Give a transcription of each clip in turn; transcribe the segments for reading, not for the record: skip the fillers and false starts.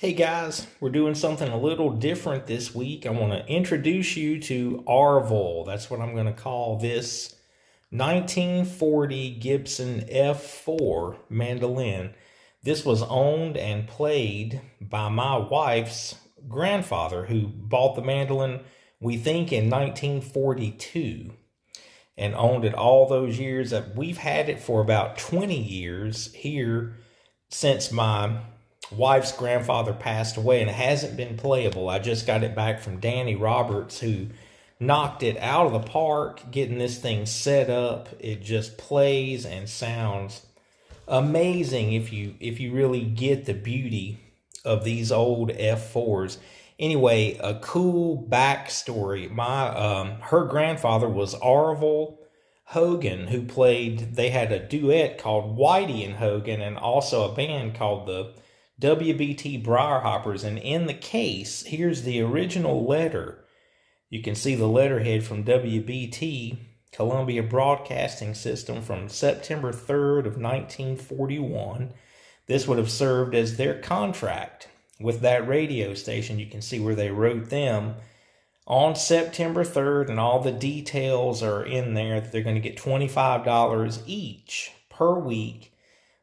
Hey guys, we're doing something a little different this week. I want to introduce you to Arval. That's what I'm going to call this 1940 Gibson F4 mandolin. This was owned and played by my wife's grandfather, who bought the mandolin, we think, in 1942 and owned it all those years. We've had it for about 20 years here since my wife's grandfather passed away, and it hasn't been playable. I just got it back from Danny Roberts, who knocked it out of the park getting this thing set up. It just plays and sounds amazing if you really get the beauty of these old F4s. Anyway, a cool backstory. Her grandfather was Arval Hogan, who they had a duet called Whitey and Hogan, and also a band called the WBT Briarhoppers. And in the case, here's the original letter. You can see the letterhead from WBT, Columbia Broadcasting System, from September 3rd of 1941. This would have served as their contract with that radio station. You can see where they wrote them on September 3rd, and all the details are in there. That they're going to get $25 each per week,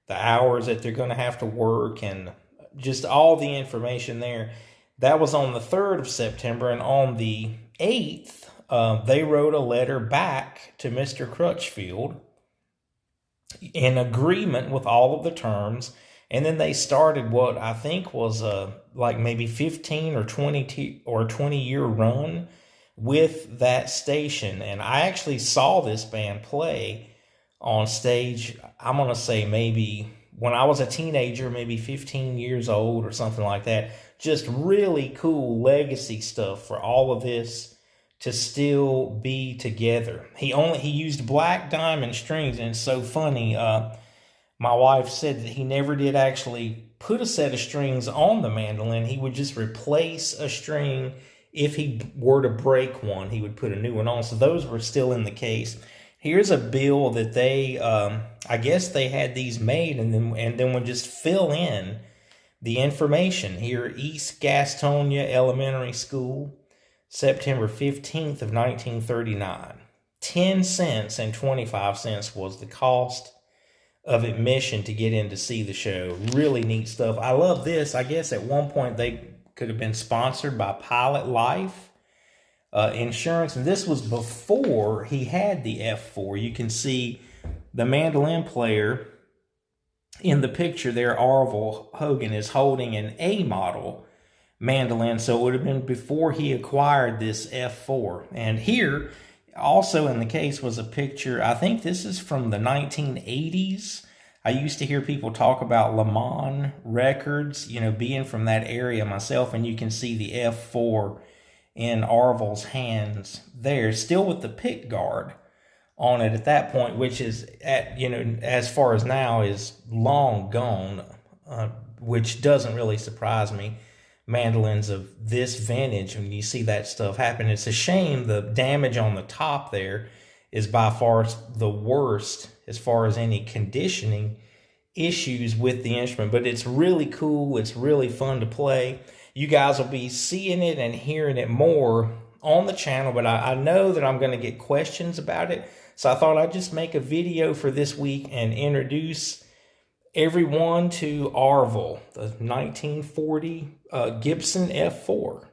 the hours that they're going to have to work, and just all the information there. That was on the 3rd of September, and on the 8th, they wrote a letter back to Mr. Crutchfield in agreement with all of the terms, and then they started what I think was like maybe 15 or 20-year run with that station. And I actually saw this band play on stage, I'm going to say maybe when I was a teenager, maybe 15 years old or something like that. Just really cool legacy stuff for all of this to still be together. He used black diamond strings, and it's so funny. My wife said that he never did actually put a set of strings on the mandolin. He would just replace a string. If he were to break one, he would put a new one on. So those were still in the case. Here's a bill that they, I guess they had these made and then would just fill in the information. Here, East Gastonia Elementary School, September 15th of 1939. 10 cents and 25 cents was the cost of admission to get in to see the show. Really neat stuff. I love this. I guess at one point they could have been sponsored by Pilot Life Insurance, and this was before he had the F4. You can see the mandolin player in the picture there. Arval Hogan is holding an A model mandolin, so it would have been before he acquired this F4. And here also in the case was a picture, I think this is from the 1980s. I used to hear people talk about Le Mans records, being from that area myself, and you can see the F4 in Arval's hands there, still with the pick guard on it at that point, which is, as far as now, is long gone, which doesn't really surprise me. Mandolins of this vintage, when you see that stuff happen, it's a shame. The damage on the top there is by far the worst as far as any conditioning issues with the instrument, but it's really cool. It's really fun to play. You guys will be seeing it and hearing it more on the channel, but I know that I'm going to get questions about it, so I thought I'd just make a video for this week and introduce everyone to Arval, the 1940 Gibson F4.